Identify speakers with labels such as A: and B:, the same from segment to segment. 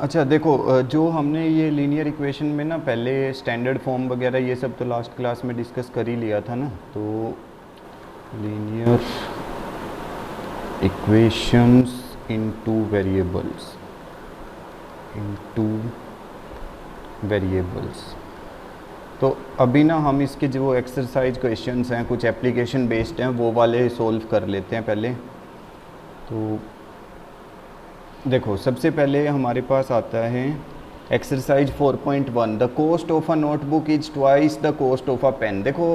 A: अच्छा देखो, जो हमने ये लीनियर इक्वेशन में ना पहले स्टैंडर्ड फॉर्म वगैरह ये सब तो लास्ट क्लास में डिस्कस कर ही लिया था ना। तो लीनियर इक्वेशंस इनटू वेरिएबल्स। तो अभी ना हम इसके जो एक्सरसाइज क्वेश्चंस हैं कुछ एप्लीकेशन बेस्ड हैं वो वाले सोल्व कर लेते हैं पहले। तो देखो सबसे पहले हमारे पास आता है exercise 4.1, the cost of a notebook is twice the cost of a pen. देखो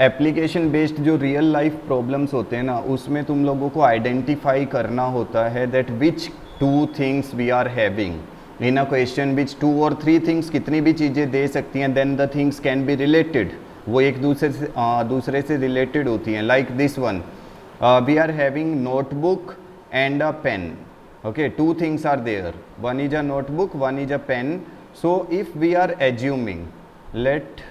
A: एप्लीकेशन बेस्ड जो रियल लाइफ प्रॉब्लम्स होते हैं ना उसमें तुम लोगों को आइडेंटिफाई करना होता है that which two things we are having in a question, which two और थ्री थिंग्स, कितनी भी चीज़ें दे सकती हैं, then the things can be related, वो एक दूसरे से रिलेटेड होती हैं। Like this one, we are having notebook and a pen. Okay, two things are there, one is a notebook, one is a pen. So if we are assuming, let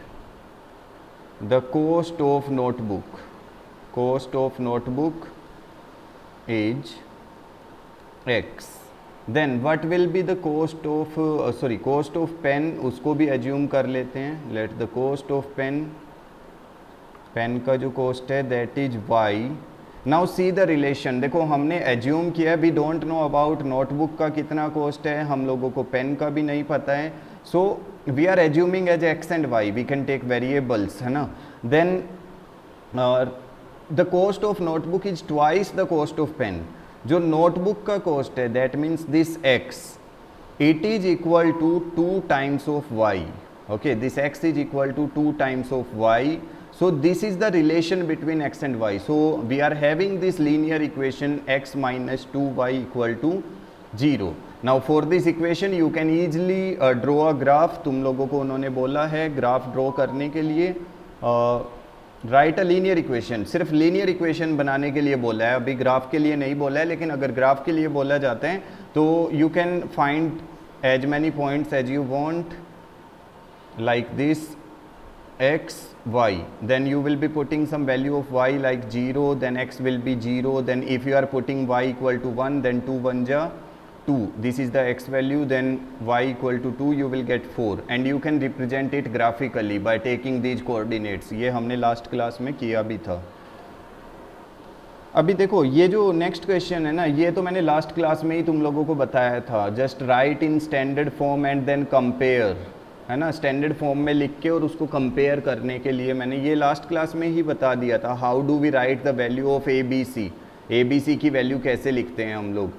A: the cost of notebook is x, then what will be the cost of cost of pen, उसको भी assume कर लेते हैं. Let the cost of pen का जो cost है that is y. Now see the relation. देखो हमने एज्यूम किया, we don't know about notebook का कितना कॉस्ट है, हम लोगों को पेन का भी नहीं पता है. So we are assuming as x and y, we can take variables, है ना. Then the cost of notebook is twice the cost of pen. जो नोटबुक का कॉस्ट है that means this x, it is equal to 2 times of y. Okay, this x is equal to 2 times of y. So this is the relation between x and y. So we are having this linear equation x minus 2y equal to 0. Now for this equation you can easily draw a graph. तुम लोगों को उन्होंने बोला है graph draw करने के लिए right अ linear equation. सिर्फ लीनियर इक्वेशन बनाने के लिए बोला है, अभी ग्राफ के लिए नहीं बोला है. लेकिन अगर ग्राफ के लिए बोला जाता है तो you can find as many points as you want, like this x y, then you will be putting some value of y like 0, then x will be 0, then if you are putting y equal to 1, then 2 1 ja 2, this is the x value, then y equal to 2 you will get 4, and you can represent it graphically by taking these coordinates. ये हमने last class में किया भी था. अभी देखो ये जो नेक्स्ट क्वेश्चन है ना, ये तो मैंने लास्ट क्लास में ही तुम लोगों को बताया था. Just write in standard form and then compare, है ना. स्टैंडर्ड फॉर्म में लिख के और उसको कंपेयर करने के लिए मैंने ये लास्ट क्लास में ही बता दिया था. How do we write the value of A B C, A B C की वैल्यू कैसे लिखते हैं हम लोग.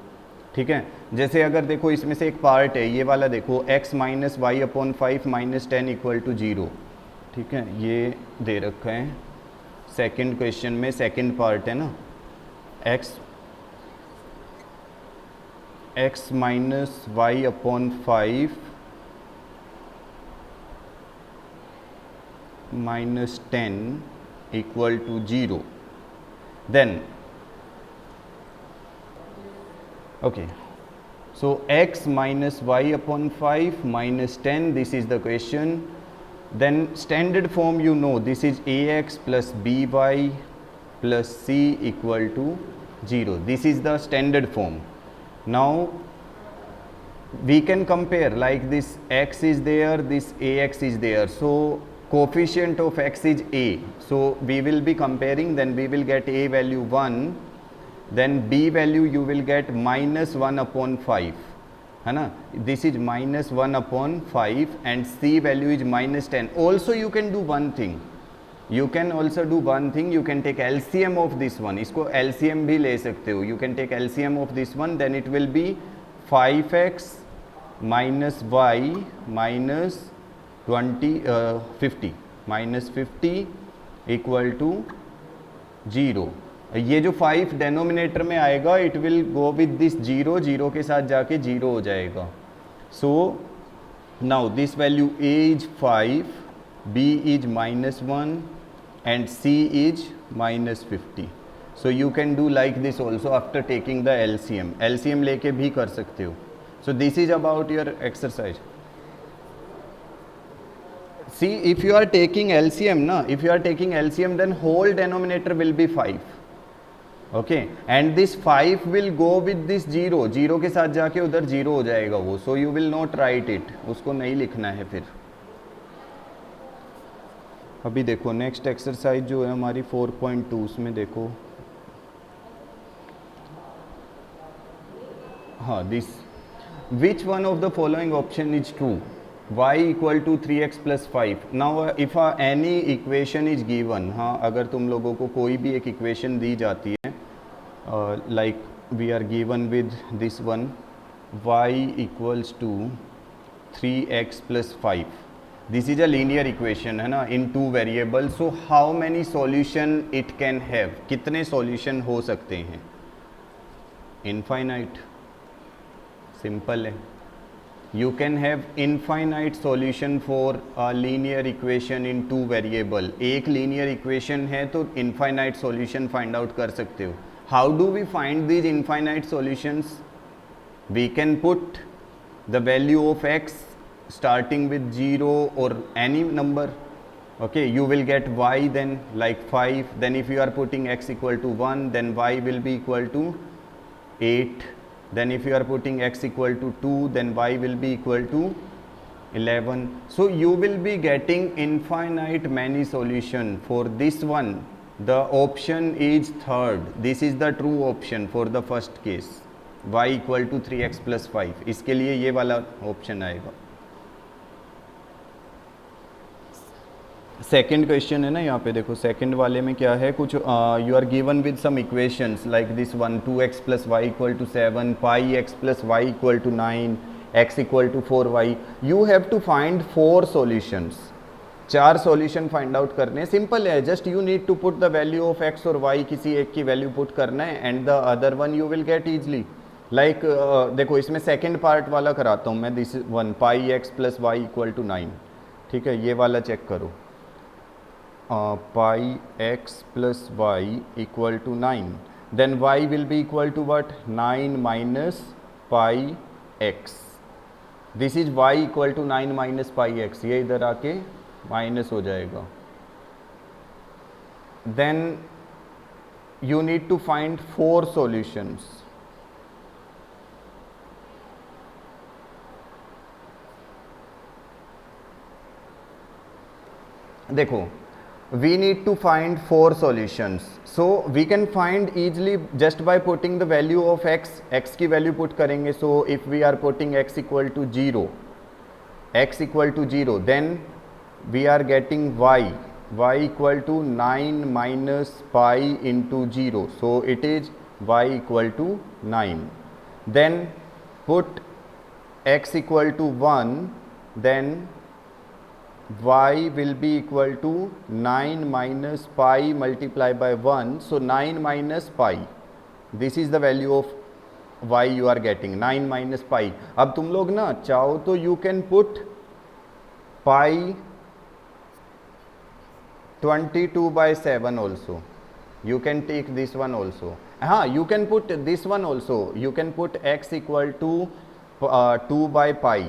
A: ठीक है, जैसे अगर देखो इसमें से एक पार्ट है ये वाला, देखो x minus y upon 5 minus 10 equal to 0. ठीक है, ये दे रखा है सेकेंड क्वेश्चन में, सेकेंड पार्ट है ना. x minus y upon 5 minus 10 equal to 0. Then okay, so x minus y upon 5 minus 10, this is the question. Then standard form, you know, this is ax plus by plus c equal to 0. This is the standard form. Now we can compare, like this x is there, this ax is there, so coefficient of x is a, so we will be comparing, then we will get a value 1, then b value you will get minus 1 upon 5, है ना. this is minus 1 upon 5 and c value is minus 10. also you can do one thing, you can take LCM of this one. इसको LCM भी ले सकते हो. you can take LCM of this one, then it will be 5x minus y minus 50 minus 50 equal to 0. ये जो 5 denominator में आएगा it will go with this 0, 0 के साथ जाके 0 हो जाएगा. So now this value a is 5, b is minus 1 and c is minus 50. So you can do like this also after taking the LCM. LCM लेके भी कर सकते हो. So this is about your exercise. See, if you are taking LCM, then whole denominator will be 5. Okay, and this 5 will go with this 0, 0 के साथ जाके उधर 0 हो जाएगा वो, so you will not right it, उसको नहीं लिखना है फिर। अभी देखो नेक्स्ट एक्सरसाइज जो है हमारी 4.2, उसमें देखो, हाँ this, which one of the following option is true, y equal to 3x plus 5। Now if any equation is given, हाँ अगर तुम लोगों को कोई भी एक इक्वेशन दी जाती है, like we are given with this one, y equals to 3x plus 5, this is a linear equation है ना, in 2 variable, so how many solution it can have, कितने सॉल्यूशन हो सकते हैं, इनफाइनाइट, सिंपल है। You can have infinite solution for a linear equation in 2 variable, एक linear equation है तो infinite solution find out कर सकते हो। How do we find these infinite solutions? We can put the value of x starting with 0 or any number, okay, you will get y then like 5, then if you are putting x equal to 1, then y will be equal to 8, then if you are putting x equal to 2, then y will be equal to 11, so you will be getting infinite many solution for this one. The option is third, this is the true option for the first case, y equal to 3x plus 5, इसके लिए ये वाला option आएगा। Second question है ना, यहाँ पे देखो सेकेंड वाले में क्या है, कुछ you are given with some equations like this one, 2x plus y equal to 7, pi x plus y equal to 9, x equal to 4y, you have to find 4 solutions, 4 solution find out करने हैं, simple है, just you need to put the value of x और y, किसी एक की value put करना है and the other one you will get easily. Like देखो इसमें सेकेंड पार्ट वाला कराता हूँ मैं, this one, pi x plus y equal to 9, ठीक है, ये वाला चेक करो, pi x plus y equal to 9, then y will be equal to what, 9 minus pi x, this is y equal to 9 minus pi x, ये इधर आके minus हो जाएगा, then you need to find 4 solutions, देखो we need to find 4 solutions, so we can find easily just by putting the value of x, x की value put करेंगे, so if we are putting x equal to 0, x equal to 0, then we are getting y, y equal to 9 minus pi into 0, so it is y equal to 9, then put x equal to 1, then y will be equal to 9 minus pi multiplied by 1, so 9 minus pi, this is the value of y you are getting, 9 minus pi। अब तुम लोग ना चाहो तो you can put pi 22 by 7 also, you can take this one also, हाँ you can put this one also, you can put x equal to 2 by pi,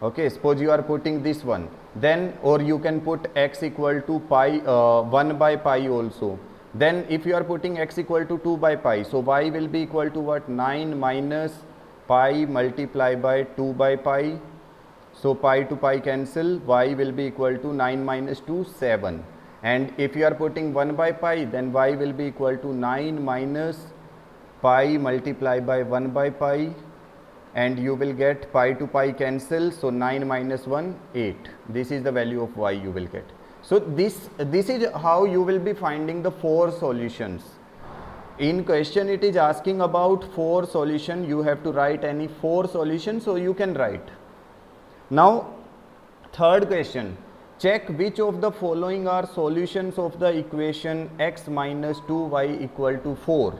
A: okay, suppose you are putting this one, then or you can put x equal to pi 1 by pi also, then if you are putting x equal to 2 by pi, so y will be equal to what, 9 minus pi multiplied by 2 by pi, so pi to pi cancel, y will be equal to 9 minus 2, 7, and if you are putting 1 by pi, then y will be equal to 9 minus pi multiplied by 1 by pi, and you will get pi to pi cancel, so 9 minus 1, 8, this is the value of y you will get. So this is how you will be finding the 4 solutions. In question it is asking about 4 solution, you have to write any 4 solutions, so you can write. Now third question, check which of the following are solutions of the equation x minus 2y equal to 4।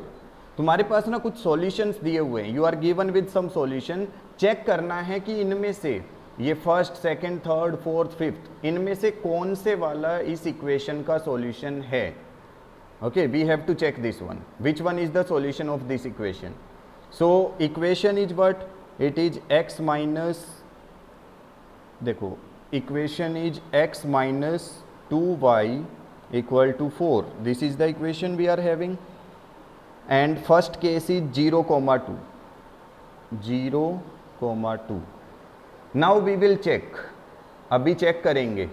A: तुम्हारे पास ना कुछ solutions दिए हुए हैं, you are given with some solution, check करना है कि इनमें से ये first, second, third, fourth, fifth, इनमें से कौन से वाला इस इक्वेशन का सॉल्यूशन है। Okay, we have to check this one, which one is the solution of this equation. So equation is what, it is x minus, देखो equation is x minus 2y equal to 4, this is the equation we are having, and first case is 0,2. 0,2. now we will check, अभी check करेंगे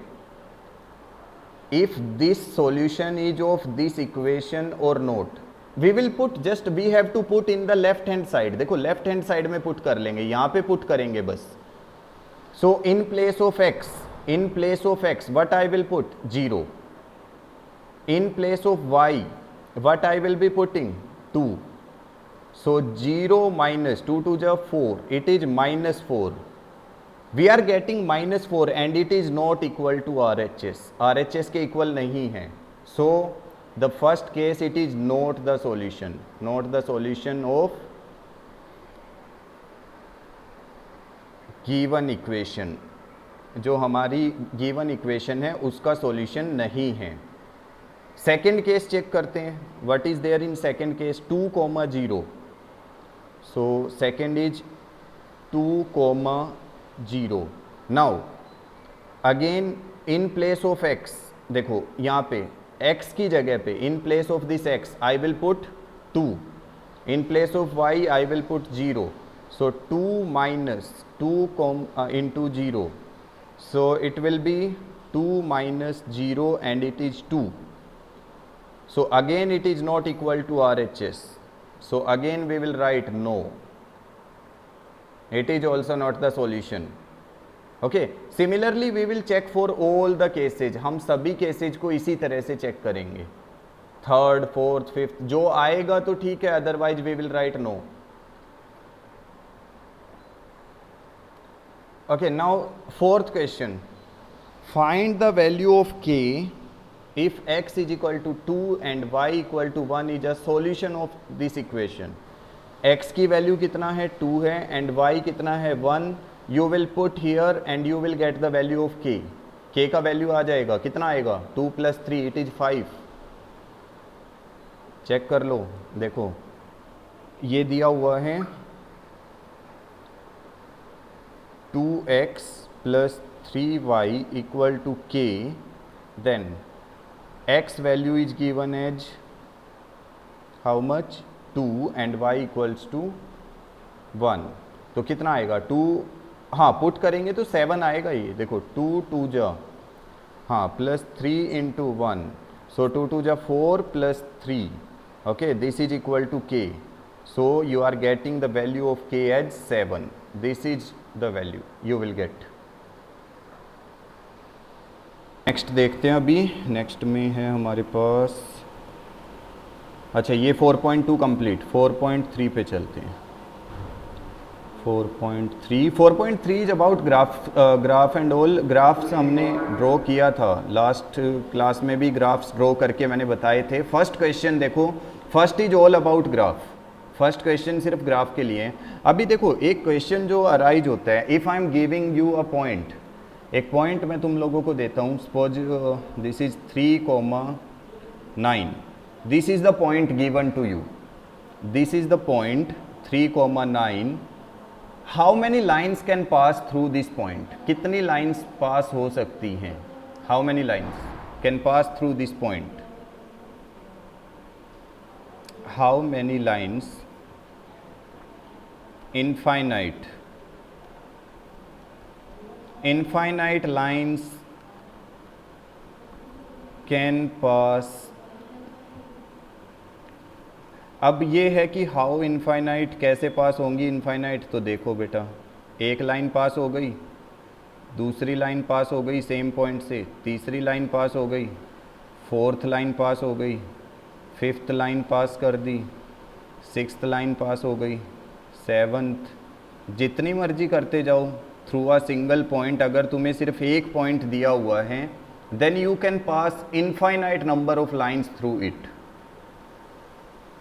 A: if this solution is of this equation or not. we will put, just we have to put in the left hand side. देखो left hand side में put कर लेंगे, यहाँ पे put करेंगे बस. so in place of x what I will put? 0. in place of y what I will be putting? 2. so 0 minus 2 to the 4, it is minus 4. we are getting minus 4 and it is not equal to RHS. RHS के equal नहीं है. so the first case it is not the solution, not the solution of given equation. जो हमारी given equation है उसका solution नहीं है. Second case check करते हैं. What is there in second case? 2,0. So second is 2,0. Now again in place of x, देखो यहाँ पे x की जगह पे in place of this x I will put 2. In place of y I will put 0. So 2 minus 2 into 0. so it will be 2 minus 0 and it is 2. so again it is not equal to RHS. so again we will write no. it is also not the solution. okay, similarly we will check for all the cases. हम सभी cases को इसी तरह से check करेंगे. Third, fourth, fifth जो आएगा तो ठीक है, otherwise we will write no. okay, now fourth question. find the value of k if x is equal to 2 and y equal to 1 is a solution of this equation. x की value कितना है? 2 है and y कितना है? 1. you will put here and you will get the value of k. k का value आ जाएगा, कितना आएगा? 2 plus 3 it is 5. चेक कर लो, देखो ये दिया हुआ है 2x plus 3y equal to k. then x value is given as how much? 2 and y equals to 1. तो कितना आएगा? 2, हाँ पुट करेंगे तो 7 आएगा. ये देखो 2 2 जा, हाँ प्लस 3 इंटू 1. सो 2 2 जा 4 plus 3. Okay, this is equal to k. So you are getting the value of k as 7. This is the value you will get. Next देखते हैं. अभी नेक्स्ट में है हमारे पास, अच्छा ये 4.2 कंप्लीट. 4.3 पे चलते हैं. 4.3 is about graph and all. Graphs हमने ड्रॉ किया था लास्ट क्लास में भी. ग्राफ्स ड्रॉ करके मैंने बताए थे. फर्स्ट क्वेश्चन देखो, first is all about graph. First question सिर्फ ग्राफ के लिए. अभी देखो एक क्वेश्चन जो अराइज होता है, if I am giving you a point, एक पॉइंट मैं तुम लोगों को देता हूँ. Suppose this is 3,9. This is the point given to you. This is the point 3,9. How many lines can pass through this point? कितनी लाइन्स पास हो सकती हैं? How many lines can pass through this point? How many lines? Infinite. infinite lines can pass. अब ये है कि how infinite कैसे पास होंगी इनफाइनाइट. तो देखो बेटा, एक लाइन पास हो गई, दूसरी लाइन पास हो गई सेम पॉइंट से, तीसरी लाइन पास हो गई, फोर्थ लाइन पास हो गई, फिफ्थ लाइन पास कर दी, सिक्स्थ लाइन पास हो गई, सेवन्थ. जितनी मर्जी करते जाओ थ्रू अ सिंगल पॉइंट. अगर तुम्हें सिर्फ एक पॉइंट दिया हुआ है then you can pass infinite number of lines through it.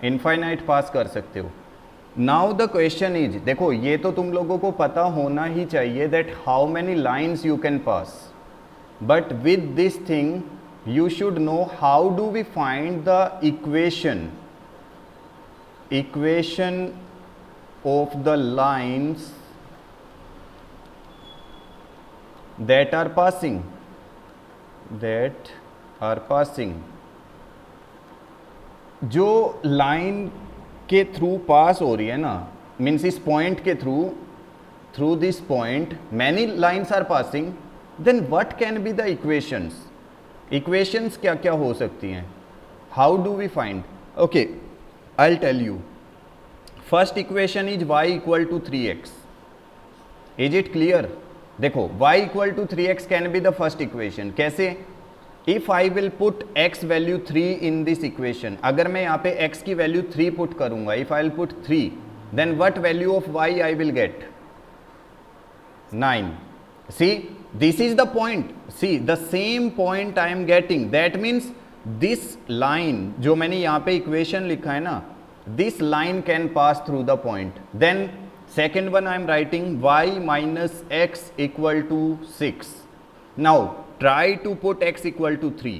A: Infinite pass कर सकते हो. नाउ द क्वेश्चन इज, देखो ये तो तुम लोगों को पता होना ही चाहिए that how many lines you can pass. But with this thing you should know how do we find the equation of the lines that are passing. जो लाइन के थ्रू पास हो रही है ना, मीन्स इस पॉइंट के through this point many lines are passing, then what can be the equations? Equations क्या क्या हो सकती हैं? How do we find? Okay, I will tell you. First equation is y equal to 3x. Is it clear? देखो y equal to 3x can be the first equation. कैसे? If I will put x value 3 in this equation, अगर मैं यहाँ पे x की value 3 put करूंगा, if I will put 3, then what value of y I will get? 9. See, this is the point. See, the same point I am getting. That means this line, जो मैंने यहाँ पे equation लिखा है ना, this line can pass through the point. Then second one I am writing y minus x equal to 6. Now try to put x equal to 3.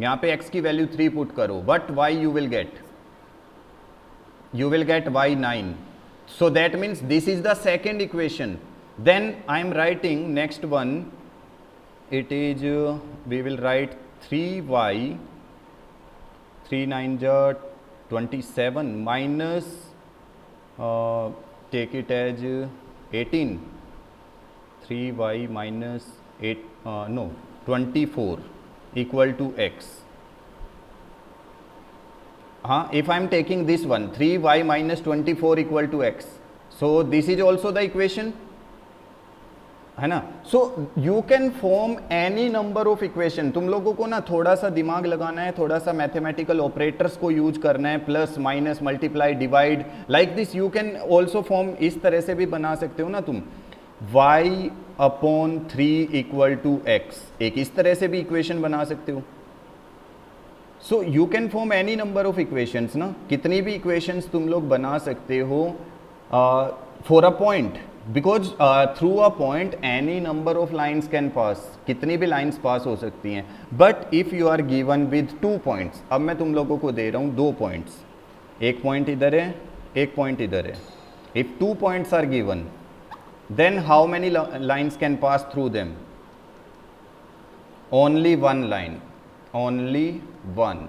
A: यहाँ पे x की वैल्यू 3 पुट करो. What y you will get? You will get y 9. So that means this is the second equation. Then I am writing next one. It is we will write 3y 3 9 27 minus take it as 18. 3y minus 24 equal to x. If I am taking this one 3y minus 24 equal to x, so this is also the equation, है ना? सो you can form any number of equation. तुम लोगों को ना थोड़ा सा दिमाग लगाना है, थोड़ा सा मैथमेटिकल ऑपरेटर्स को यूज करना है, plus minus multiply divide like this. You can also form, इस तरह से भी बना सकते हो ना तुम, y upon 3 equal to x, एक इस तरह से भी इक्वेशन बना सकते हो. So you can form any number of equations ना, कितनी भी इक्वेशंस तुम लोग बना सकते हो for a point, because through a point any number of lines can pass, कितनी भी लाइन्स पास हो सकती हैं. But if you are given with 2 points, अब मैं तुम लोगों को दे रहा हूँ 2 पॉइंट्स, एक पॉइंट इधर है, एक पॉइंट इधर है. If 2 points are given, then how many lines can pass through them? Only 1 line, only 1.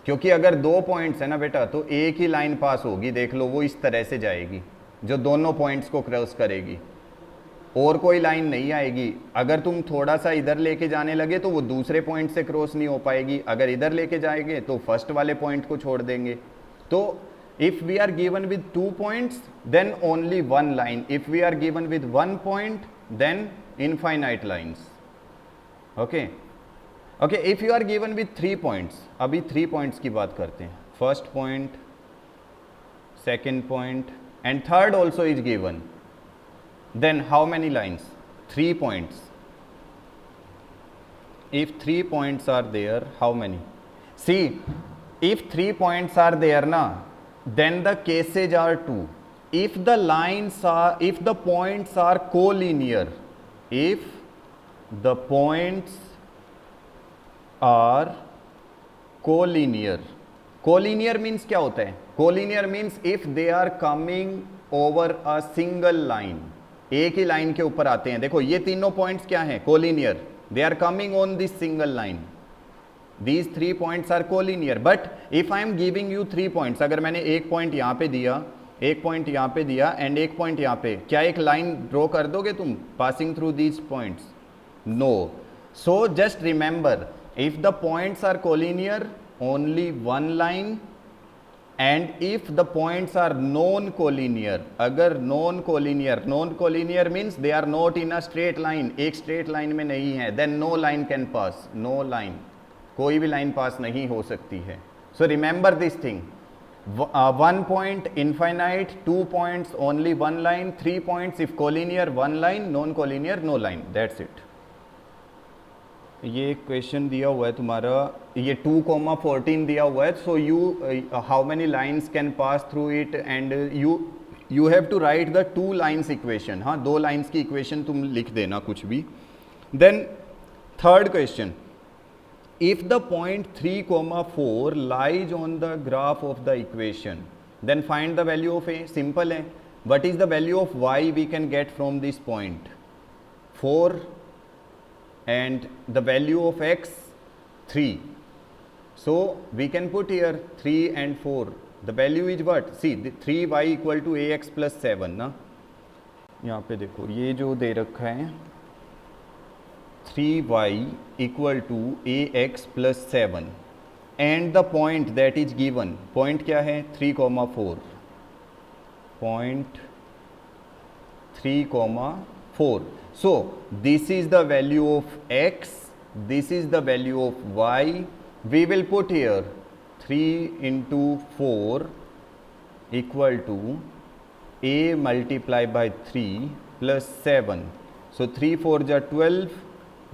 A: क्योंकि अगर 2 पॉइंट्स है ना बेटा, तो एक ही लाइन पास होगी. देख लो, वो इस तरह से जाएगी जो दोनों पॉइंट्स को क्रॉस करेगी, और कोई लाइन नहीं आएगी. अगर तुम थोड़ा सा इधर लेके जाने लगे तो वो दूसरे पॉइंट से क्रॉस नहीं हो पाएगी. अगर इधर लेके जाएंगे तो फर्स्ट वाले पॉइंट को छोड़ देंगे. तो if we are given with 2 points, then only 1 line. If we are given with 1 point, then infinite lines. Okay okay. If you are given with 3 points, अभी 3 पॉइंट्स की बात करते हैं. First point, second point, and third also is given, then how many lines? 3 points. If 3 points are there, how many? See, if 3 points are there na, then the cases are 2. If the points are collinear, if the points are collinear, collinear means क्या होता है? Collinear means if they are coming over a single line, एक ही line के ऊपर आते हैं. देखो ये तीनों पॉइंट्स क्या हैं? Collinear. They are coming on this single line. These 3 points are collinear. But if I am giving you 3 points, अगर मैंने एक पॉइंट यहाँ पे दिया, एक पॉइंट यहाँ पे दिया एंड एक पॉइंट यहाँ पे, क्या एक लाइन ड्रॉ कर दोगे तुम passing through these points? No. So just remember, if the points are collinear, only 1 line. And if the points are non collinear, अगर non collinear means they are not in a straight line, एक straight line में नहीं है, then no line can pass. No line, कोई भी line pass नहीं हो सकती है. So remember this thing. 1 point infinite, 2 points only 1 line, 3 points if collinear 1 line, non collinear no line. That's it. ये क्वेश्चन दिया हुआ है तुम्हारा, ये 2,14 दिया हुआ है. So you how many lines can pass through it, and you have to write the 2 lines equation. हाँ, 2 लाइन्स की इक्वेशन तुम लिख देना कुछ भी. Then third question, if the point 3,4 lies on the graph of the equation, then find the value of a. Simple है. What is the value of y we can get from this point? 4 and the value of x 3. So we can put here 3 and 4. The value is what, see 3y equal to ax plus 7 ना, यहाँ पे देखो ये जो दे रखा है 3y equal to ax plus 7 and the point that is given, point क्या है 3,4, point 3,4. So this is the value of x, this is the value of y. We will put here 3 into 4 equal to a multiplied by 3 plus 7. So 3 4 ja 12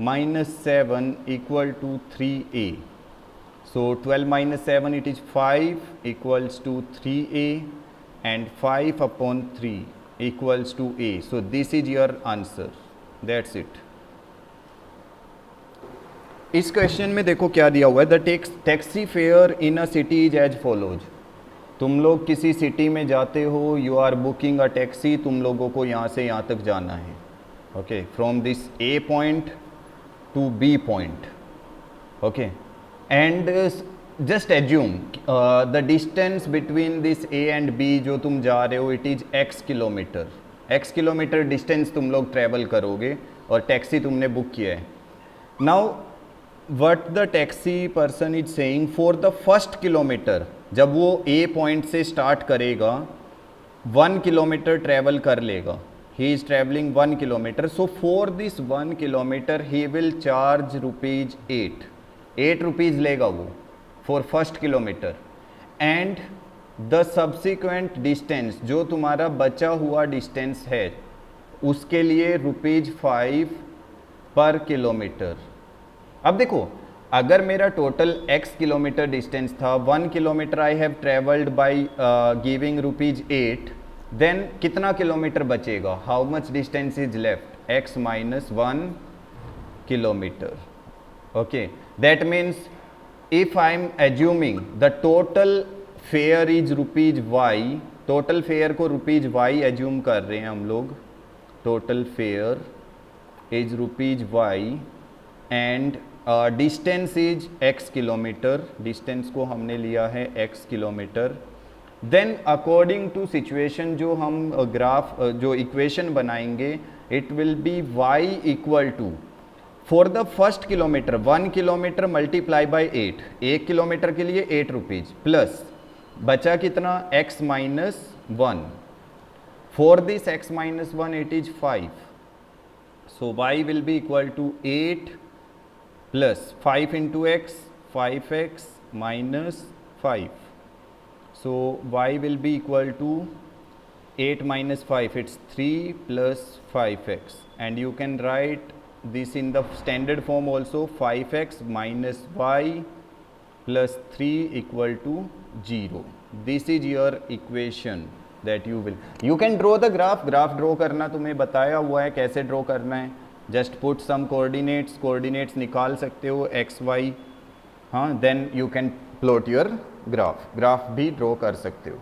A: minus 7 equal to 3a. So 12 minus 7 it is 5 equals to 3a and 5 upon 3 equals to a. So this is your answer. That's it. इस question में देखो क्या दिया हुआ है, the taxi fare in a city is as follows. तुम लोग किसी सिटी में जाते हो, you are booking a taxi, तुम लोगों को यहाँ से यहाँ तक जाना है, okay, from this A point to B point, okay, and just assume the distance between this A and B जो तुम जा रहे हो it is x kilometer. x kilometre distance तुम लोग ट्रैवल करोगे और टैक्सी तुमने बुक किया है. Now what the taxi person is saying, for the first kilometre, जब वो ए पॉइंट से स्टार्ट करेगा 1 किलोमीटर ट्रैवल कर लेगा, he is travelling 1 kilometre. So for this 1 kilometre he will charge rupees 8 rupees लेगा वो for first kilometre. And the subsequent distance, जो तुम्हारा बचा हुआ डिस्टेंस है, उसके लिए रुपीज 5 पर किलोमीटर. अब देखो, अगर मेरा टोटल x किलोमीटर डिस्टेंस था, 1 kilometer I have travelled by giving rupees 8, देन कितना किलोमीटर बचेगा, how much distance is left, x minus 1 kilometer. Okay, that means if I am assuming the total fare is rupees y, total fare को rupees y assume कर रहे हैं हम लोग, total fare is rupees y and distance is x kilometre, distance को हमने लिया है x kilometre. then according to situation जो हम ग्राफ जो इक्वेशन बनाएंगे, it will be y equal to, for the first kilometer 1 kilometer multiply by 8, 1 kilometer के लिए 8 रुपीज़, प्लस बचा कितना x minus 1, for this x minus 1 it is 5. So y will be equal to 8 plus 5 into x, 5x minus 5. So y will be equal to 8 minus 5, it's 3 plus 5x, and you can write this in the standard form also, 5x minus y plus 3 equal to 0. This is your equation that you will, you can draw the graph. graph draw करना तुम्हें बताया हुआ है कैसे draw करना है, just put some coordinates, coordinates निकाल सकते हो x y, हाँ, then you can plot your graph, graph भी draw कर सकते हो.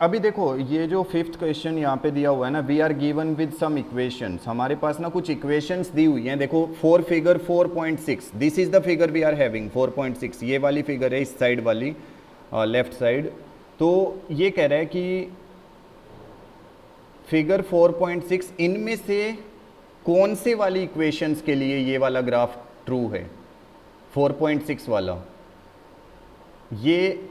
A: अभी देखो ये जो फिफ्थ क्वेश्चन यहाँ पे दिया हुआ है ना, we are given with some equations, हमारे पास ना कुछ इक्वेशंस दी हुई हैं. देखो for figure 4.6, this is the figure we are having 4.6, ये वाली फिगर है इस साइड वाली, लेफ्ट साइड. तो ये कह रहा है कि फिगर 4.6 इनमें से कौन से वाली इक्वेशंस के लिए ये वाला ग्राफ ट्रू है, 4.6 वाला. ये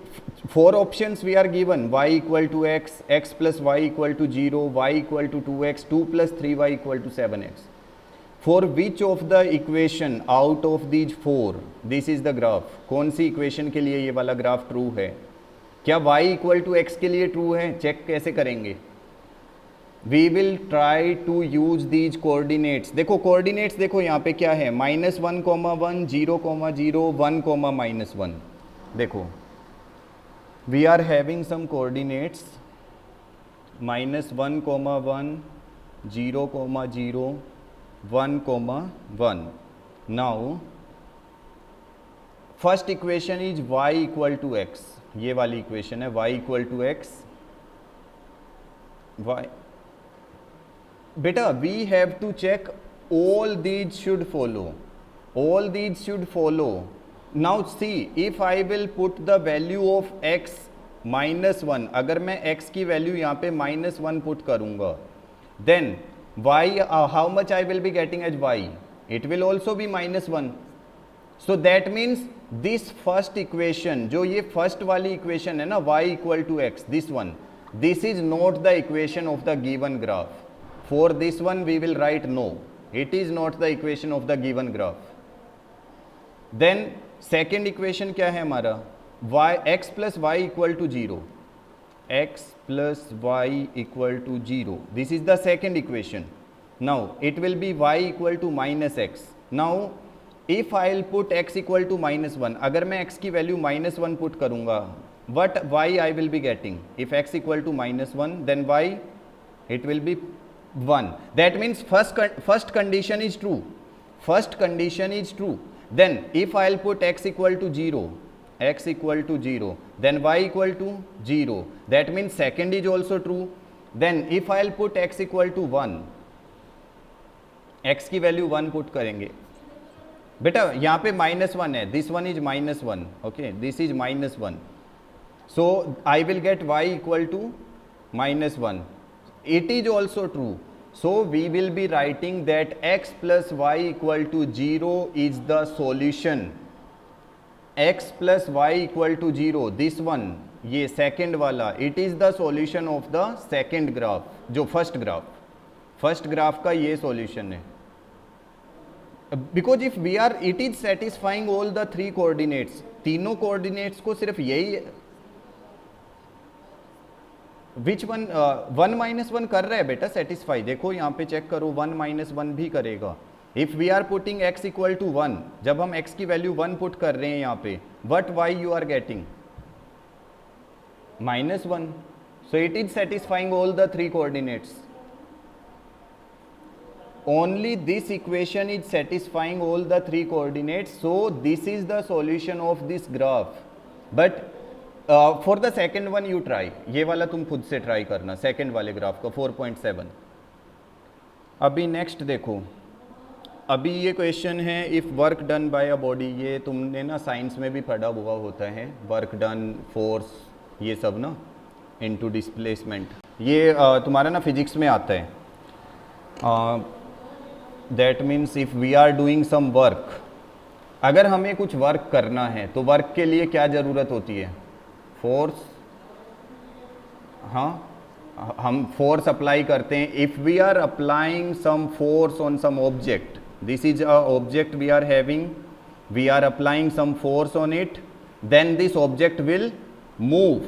A: 4 options we are given, y equal to x, x plus y equal to 0, y equal to 2x, 2 plus 3y equal to 7x. For which of the equation out of these 4 this is the graph, कौन सी equation के लिए ये वाला graph true है. क्या y equal to x के लिए ट्रू है, चेक कैसे करेंगे, we will try to use these coordinates. देखो कोऑर्डिनेट्स देखो यहाँ पे क्या है, -1, 1, 0, 0, 1, -1. देखो we are having some coordinates -1, 1, 0, 0, 1, 1. Now first equation is y equal to x, ये वाली इक्वेशन है y equal to x. y बेटा we have to check all these should follow, all these should follow. Now see if I will put the value of x -1, अगर मैं x की value यहाँ पे -1 put करूंगा, then y how much I will be getting as y, it will also be -1. So that means this first equation, जो ये first वाली equation है ना y equal to x, this one, this is not the equation of the given graph. For this one we will write no, it is not the equation of the given graph. Then second equation क्या है हमारा, x plus y equal to 0, x plus y equal to 0, this is the second equation. Now it will be y equal to -x. Now if I will put x equal to -1, अगर मैं x की value -1 put करूंगा, what y I will be getting, if x equal to -1 then y it will be 1. That means first condition is true, first condition is true. Then if I'll put x equal to 0, x equal to 0, then y equal to 0, that means second is also true. Then if I'll put x equal to 1, x की value 1 put करेंगे, बेटा यहाँ पे -1 है, this one is -1, okay, this is -1, so I will get y equal to -1. It is also true, so we will be writing that x plus y equal to 0 is the solution. x plus y equal to 0, this one, ये second वाला, it is the solution of the second graph, जो first graph का ये solution है. Because if we are, it is satisfying all the three coordinates, तीनों coordinates को सिर्फ यही विच वन 1 -1 कर रहा है बेटा सेटिस्फाई, देखो यहाँ पे चेक करो 1 -1 भी करेगा. If we are putting x equal to 1, जब हम x की वैल्यू 1 पुट कर रहे हैं यहाँ पे, what y you are getting -1, so it is satisfying all the three coordinates. only this equation is satisfying all the three coordinates, so this is the solution of this graph. But for the second one you try, ये वाला तुम खुद से try करना, second वाले graph का 4.7. अभी next देखो, अभी ये क्वेश्चन है if work done by a body, ये तुमने ना साइंस में भी पढ़ा हुआ होता है, वर्क डन, फोर्स, ये सब ना, इनटू डिस्प्लेसमेंट, ये तुम्हारा ना फिजिक्स में आता है. That means if we are doing some work, अगर हमें कुछ वर्क करना है तो वर्क के लिए क्या ज़रूरत होती है, फोर्स. हाँ, हम फोर्स अप्लाई करते हैं. If we are applying some force on some object, this is a object we are having, we are applying some force on it, then this object will move,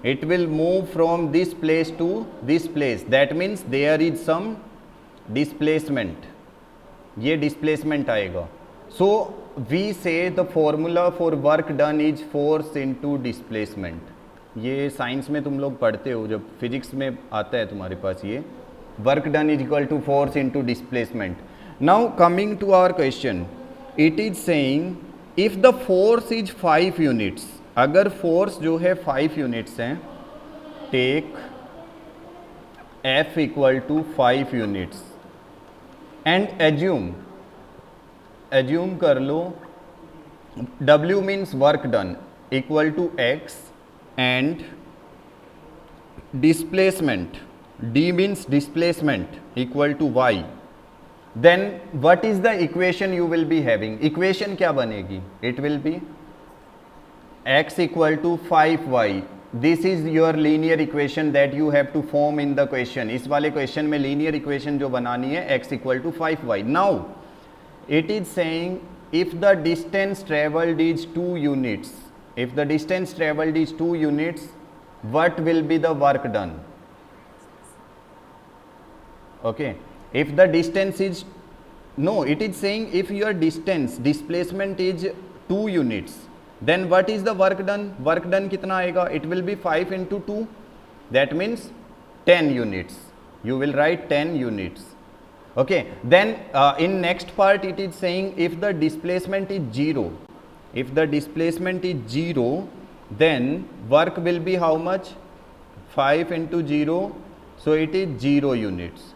A: it will move from this place to this place, that means there is some displacement, ये displacement आएगा. so we say the formula for work done is force into displacement. ये science में तुम लोग पढ़ते हो, जब physics में आता है तुम्हारे पास, ये work done is equal to force into displacement. Now coming to our question, it is saying if the force is 5 units, अगर फोर्स जो है 5 यूनिट्स हैं, take F equal to 5 units and assume कर लो W means work done equal to X and displacement, D means displacement, equal to Y, then what is the equation you will be having? Equation क्या बनेगी? It will be x equal to 5y. This is your linear equation that you have to form in the question. इस वाले question में linear equation जो बनानी है x equal to 5y. Now it is saying if the distance travelled is 2 units, if the distance travelled is 2 units, what will be the work done? Okay, if the distance is, no, it is saying if your distance, displacement is 2 units, then what is the work done? Work done कितना आएगा? It will be 5 into 2, that means 10 units. You will write 10 units. Okay, then in next part it is saying if the displacement is 0, if the displacement is 0, then work will be how much? 5 into 0, so it is 0 units.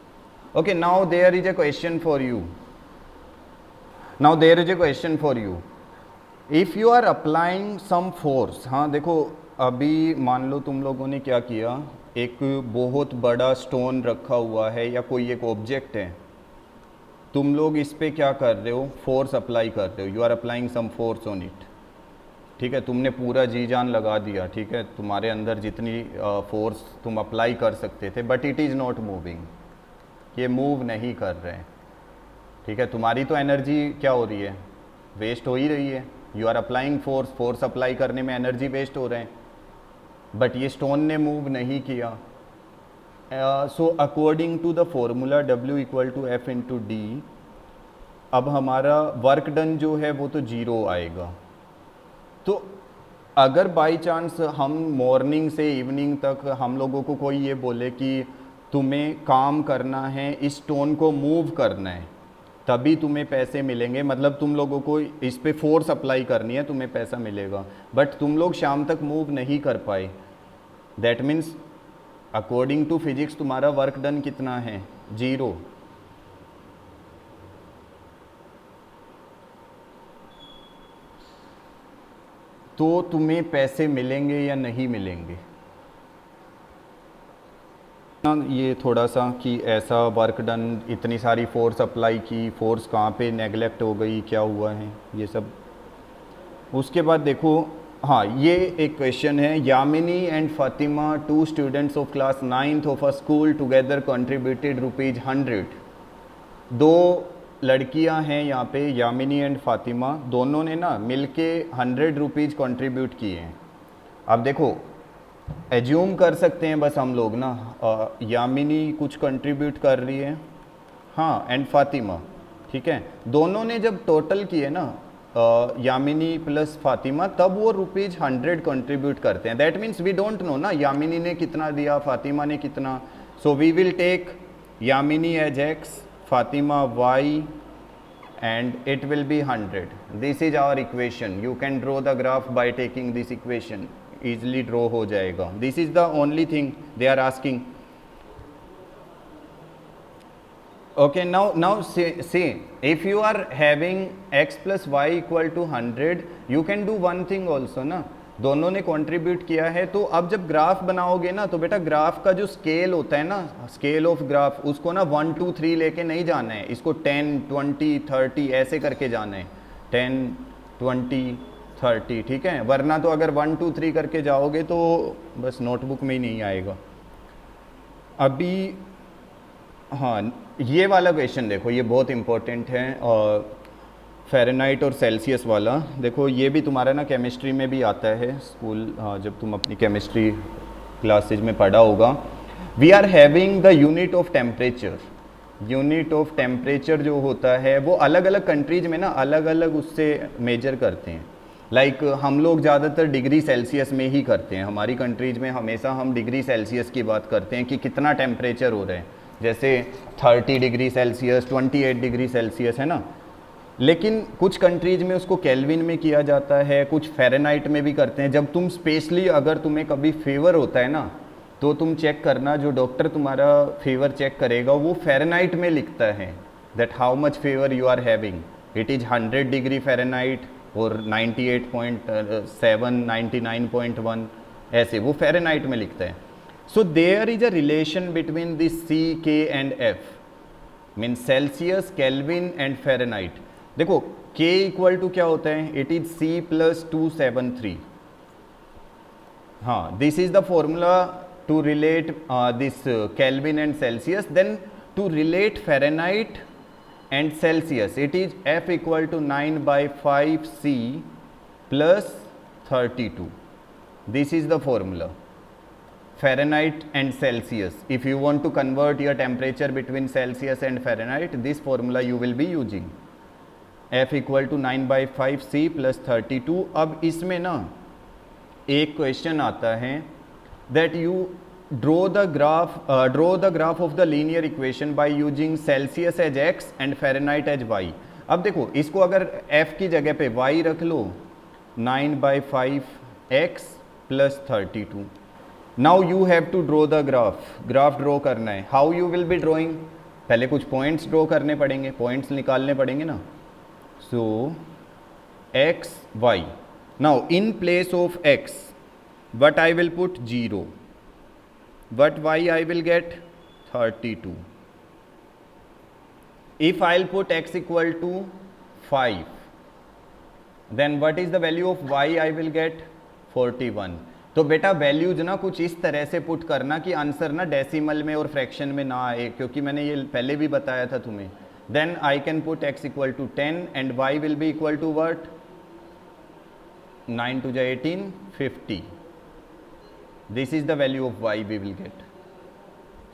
A: Okay, now there is a question for you. Now there is a question for you. If you are applying some force, हाँ देखो अभी मान लो तुम लोगों ने क्या किया, एक बहुत बड़ा स्टोन रखा हुआ है या कोई एक ऑब्जेक्ट है, तुम लोग इस पे क्या कर रहे हो, फोर्स अप्लाई कर रहे हो, you are applying some force on it, ठीक है, तुमने पूरा जी जान लगा दिया, ठीक है, तुम्हारे अंदर जितनी फोर्स तुम अप्लाई कर सकते थे, but it is not moving, ये मूव नहीं कर रहे हैं, ठीक है, तुम्हारी तो एनर्जी क्या हो रही है, वेस्ट हो ही रही है, you are applying force, force apply करने में एनर्जी वेस्ट हो रहे हैं, बट ये स्टोन ने मूव नहीं किया। So according to the formula W equal to F into D, अब हमारा वर्क डन जो है वो तो जीरो आएगा। तो अगर बाई चांस हम मॉर्निंग से इवनिंग तक हम लोगों को कोई ये बोले कि तुम्हें काम करना है, इस स्टोन को मूव करना है, तभी तुम्हें पैसे मिलेंगे, मतलब तुम लोगों को इस पे फोर्स अप्लाई करनी है, तुम्हें पैसा मिलेगा, बट तुम लोग शाम तक मूव नहीं कर पाए, that means according to physics तुम्हारा वर्क डन कितना है, जीरो। तो तुम्हें पैसे मिलेंगे या नहीं मिलेंगे ना, ये थोड़ा सा कि ऐसा वर्क डन, इतनी सारी फोर्स अप्लाई की, फोर्स कहाँ पे नेगलेक्ट हो गई, क्या हुआ है, ये सब। उसके बाद देखो, हाँ ये एक क्वेश्चन है, Yamini and Fatima, 2 students of class 9th of a school together contributed ₹100। 2 लड़कियां हैं यहाँ पे, यामिनी एंड फातिमा, दोनों ने ना मिलके ₹100 कंट्रीब्यूट किए हैं। अब देखो एज्यूम कर सकते हैं बस हम लोग ना, यामिनी कुछ कंट्रीब्यूट कर रही है, हाँ, एंड फातिमा, ठीक है, दोनों ने जब टोटल किए ना यामिनी प्लस फातिमा, तब वो ₹100 कंट्रीब्यूट करते हैं। That means we don't know ना यामिनी ने कितना दिया, फातिमा ने कितना, so we will take Yamini as x, Fatima y, and it will be 100. This is our equation. You can draw the graph by taking this equation. Easily draw हो जाएगा. This is the only thing they are asking. Okay, now see, if you are having x plus y equal to 100, you can do one thing also ना, दोनों ने contribute किया है, तो अब जब ग्राफ बनाओगे ना, तो बेटा ग्राफ का जो स्केल होता है ना, स्केल ऑफ ग्राफ, उसको ना 1 2 3 लेके नहीं जाना है, इसको 10 20 30 ऐसे करके जाना है, 10 20 30, ठीक है, वरना तो अगर 1 2 3 करके जाओगे तो बस नोटबुक में ही नहीं आएगा। अभी हाँ ये वाला क्वेश्चन देखो, ये बहुत इंपॉर्टेंट है, और फ़ारेनहाइट और सेल्सियस वाला, देखो ये भी तुम्हारा ना केमिस्ट्री में भी आता है, स्कूल जब तुम अपनी केमिस्ट्री क्लासेज में पढ़ा होगा। We are having the unit of temperature, unit of temperature जो होता है वो अलग अलग कंट्रीज में ना अलग अलग उससे मेजर करते हैं। लाइक हम लोग ज़्यादातर डिग्री सेल्सियस में ही करते हैं, हमारी कंट्रीज में हमेशा हम डिग्री सेल्सियस की बात करते हैं कि कितना टेम्परेचर हो रहा है, जैसे 30 डिग्री सेल्सियस, 28 डिग्री सेल्सियस है ना, लेकिन कुछ कंट्रीज में उसको केल्विन में किया जाता है, कुछ फ़ारेनहाइट में भी करते हैं। जब तुम स्पेशली अगर तुम्हें कभी फीवर होता है ना, तो तुम चेक करना, जो डॉक्टर तुम्हारा फीवर चेक करेगा वो फ़ारेनहाइट में लिखता है, that how much fever you are having, it is 100 degree Fahrenheit और 98.7 99.1 ऐसे वो फ़ारेनहाइट में लिखता है। So there is a relation between this C, K and F, mean Celsius, Kelvin and Fahrenheit. देखो K इक्वल टू क्या होता है, इट इज C प्लस 273, हाँ, this is the formula to relate this Kelvin and Celsius. Then to relate Fahrenheit and Celsius, it is F equal to 9/5 C plus 32, this is the formula Fahrenheit and Celsius. If you want to convert your temperature between Celsius and Fahrenheit, this formula you will be using, F equal to 9/5 C plus 32। अब इसमें ना एक question आता है that you draw the graph of the linear equation by using Celsius as x and Fahrenheit as y। अब देखो इसको अगर F की जगह पे y रख लो, 9/5 x plus 32। Now you have to draw the graph draw करना है। How you will be drawing, पहले कुछ पॉइंट्स ड्रॉ करने पड़ेंगे, पॉइंट्स निकालने पड़ेंगे ना। सो x y. Now in place of x, what I will put 0, what y I will get 32. If I'll put x equal to 5, then what is the value of y I will get 41. तो बेटा values ना कुछ इस तरह से put करना कि answer ना डेसिमल में और फ्रैक्शन में ना आए, क्योंकि मैंने ये पहले भी बताया था तुम्हें. Then I can put x equal to 10 and y will be equal to what, 9 to 18, 50. This is the value of y we will get.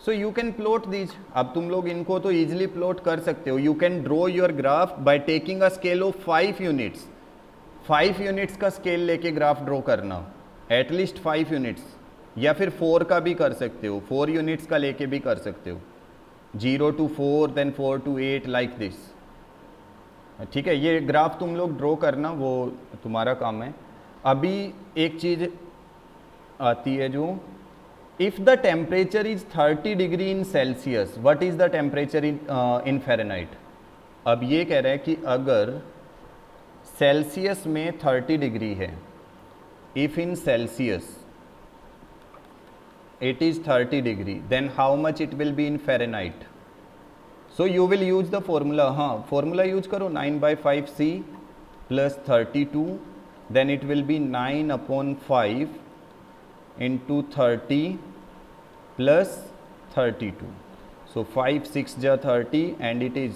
A: So you can plot these. अब तुम लोग इनको तो ईजिली प्लॉट कर सकते हो. You can draw your graph by taking a scale of 5 units. 5 units का scale लेके ग्राफ ड्रॉ करना, एटलीस्ट 5 यूनिट्स, या फिर 4 का भी कर सकते हो, 4 यूनिट्स का लेके भी कर सकते हो. 0 to 4, then 4 to 8, like this. ठीक है, ये ग्राफ तुम लोग ड्रॉ करना, वो तुम्हारा काम है. अभी एक चीज़ आती है जो, if the temperature is 30 degree in Celsius, what is the temperature in Fahrenheit. अब ये कह रहा है कि अगर सेल्सियस में 30 डिग्री है, if in Celsius it is 30 degree, then how much it will be in Fahrenheit. So you will use the formula. हाँ, formula use करो, 9/5c plus 32, then it will be 9/5 into 30 plus 32. So 5 6 ja 30 and it is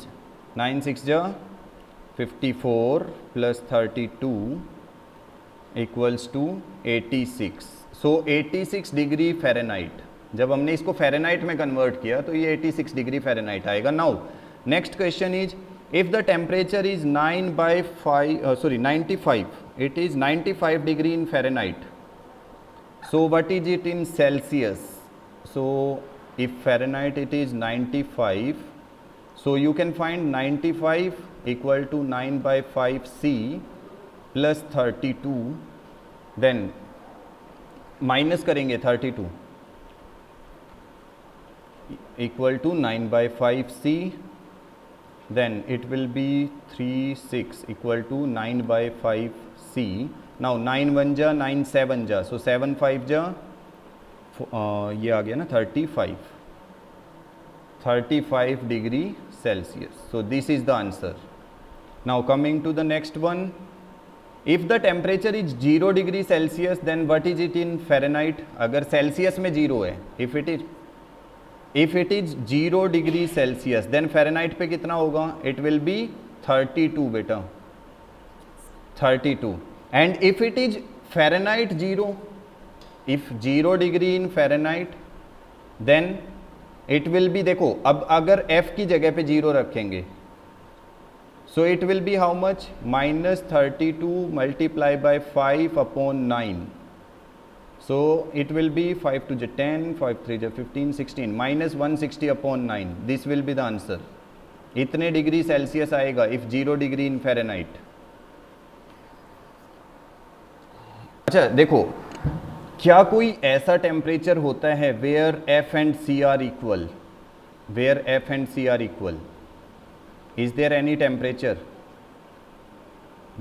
A: 9 6 ja 54 plus 32 equals to 86. So 86 degree Fahrenheit. जब हमने इसको Fahrenheit में convert किया तो ये 86 degree Fahrenheit आएगा. Now next question is, if the temperature is 95, it is 95 degree in Fahrenheit. So what is it in Celsius. So if Fahrenheit it is 95, so you can find 95 equal to 9/5c plus 32, then minus करेंगे 32 equal to 9/5c, then it will be 36 equal to 9/5c. Now 9 1 जा 9 7 जा, सो 7 5 जा ये आ गया ना 35 degree Celsius. So this is the answer. Now coming to the next one, if the temperature is 0 degree Celsius, then what is it in Fahrenheit. अगर Celsius में 0 है, if it is 0 degree Celsius, then Fahrenheit पे कितना होगा, it will be 32 बेटा, 32. And if it is Fahrenheit 0, if 0 degree in Fahrenheit, then it will be, देखो अब अगर f की जगह पे 0 रखेंगे, so it will be how much, minus 32 multiply by 5/9. so it will be 5 2 10, 5 3 15, 16, minus 160/9. this will be the answer. इतने degree Celsius आएगा if 0 degree in Fahrenheit. अच्छा देखो, क्या कोई ऐसा टेम्परेचर होता है where f and c are equal, where f and c are equal. Is there any temperature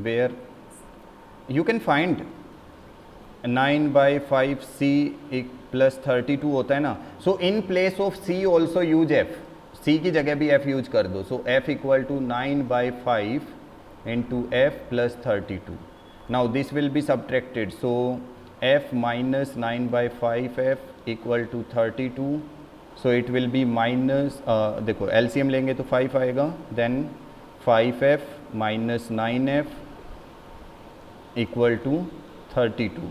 A: where you can find 9/5c plus 32 होता है ना. So in place of c also use f, c की जगह भी f use कर दो. So f equal to 9/5 into f plus 32. Now this will be subtracted. So f minus 9/5f equal to 32. So it will be minus, देखो LCM लेंगे तो 5 आएगा, then 5f minus 9f equal to 32.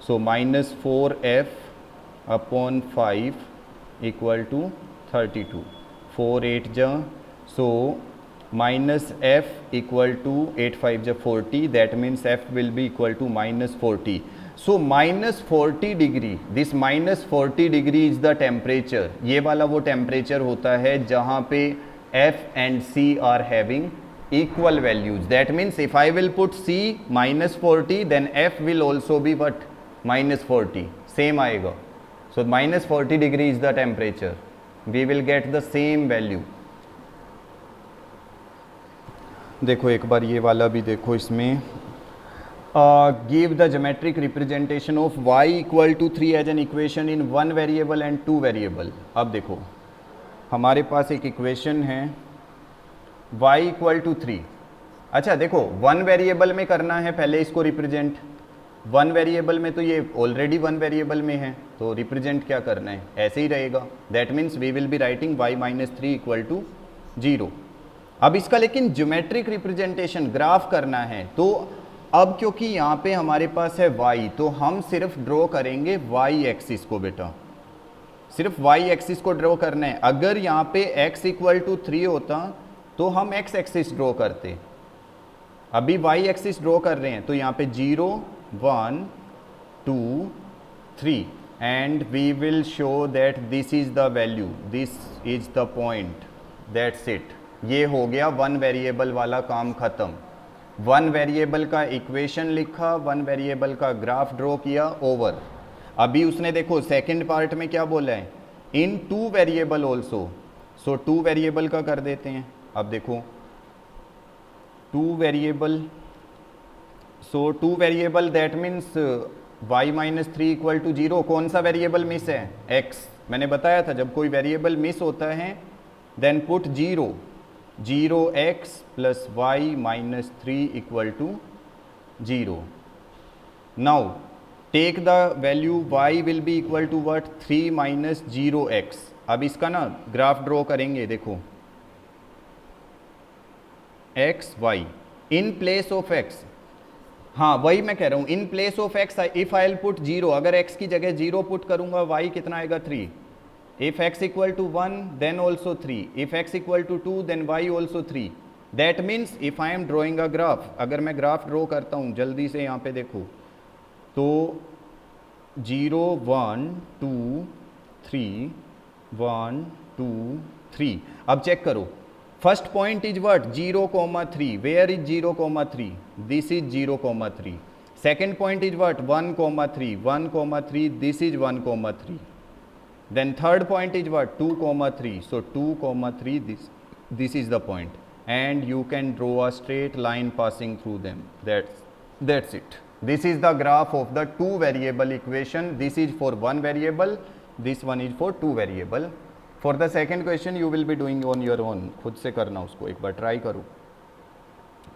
A: So minus 4f upon 5 equal to 32. 4 8 जा, सो minus f equal to 8 5 जा 40, that means f will B equal to minus 40. So minus 40 degree, this minus 40 degree is the temperature. ये वाला वो temperature होता है जहाँ पे f and c are having equal values. That means if I will put c minus 40, then f will also be what, minus 40, same आएगा. So minus 40 degree is the temperature, we will get the same value. देखो एक बार ये वाला भी देखो, इसमें give the geometric representation of y equal to 3 as an equation in one variable and two variable। अब देखो हमारे पास एक इक्वेशन है y इक्वल टू 3। अच्छा देखो वन वेरिएबल में करना है पहले इसको रिप्रेजेंट, वन वेरिएबल में तो ये ऑलरेडी वन वेरिएबल में है तो रिप्रेजेंट क्या करना है, ऐसे ही रहेगा। That means we will be writing y minus 3 equal to 0। अब इसका लेकिन ज्योमेट्रिक रिप्रेजेंटेशन ग्राफ करना है, तो अब क्योंकि यहाँ पे हमारे पास है y तो हम सिर्फ ड्रॉ करेंगे y एक्सिस को बेटा, सिर्फ y एक्सिस को ड्रॉ करना है। अगर यहाँ पे x इक्वल टू 3 होता तो हम x एक्सिस ड्रॉ करते, अभी y एक्सिस ड्रॉ कर रहे हैं तो यहाँ पे 0 1 2 3 and we will show that this is the value, this is the point, that's it. ये हो गया वन वेरिएबल वाला काम खत्म। वन वेरिएबल का इक्वेशन लिखा, वन वेरिएबल का ग्राफ ड्रॉ किया, ओवर। अभी उसने देखो सेकंड पार्ट में क्या बोला है, in two variable also, so two variable का कर देते हैं। अब देखो two variable, so two variable that means y minus 3 equal to 0। कौन सा वेरिएबल मिस है, x। मैंने बताया था जब कोई वेरिएबल मिस होता है then put 0, 0x plus y minus 3 equal to 0। Now take the value y will be equal to what, 3 minus 0x। अब इसका ना ग्राफ ड्रॉ करेंगे, देखो x y in place of x, हाँ वही मैं कह रहा हूँ, इन place of x if I will put 0, अगर x की जगह 0 पुट करूंगा y कितना आएगा 3। If x equal to 1 then also 3, if x equal to 2 then y also 3। That means if I am drawing a graph, अगर मैं graph draw करता हूँ जल्दी से यहाँ पे देखो तो 0 1 2 3 1 2 3। अब चेक करो, first point is what 0,3, where is 0,3, this is 0,3। Second point is what 1,3, 1,3, this is 1,3। Then third point is what 2,3, so 2,3, this is the point, and you can draw a straight line passing through them। That's it। This is the graph of the two variable equation। This is for one variable, this one is for two variable। For the second question you will be doing on your own, खुद से करना उसको, एक बार try करो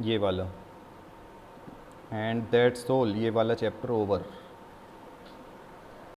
A: ये वाला। And that's all, ये वाला चैप्टर ओवर।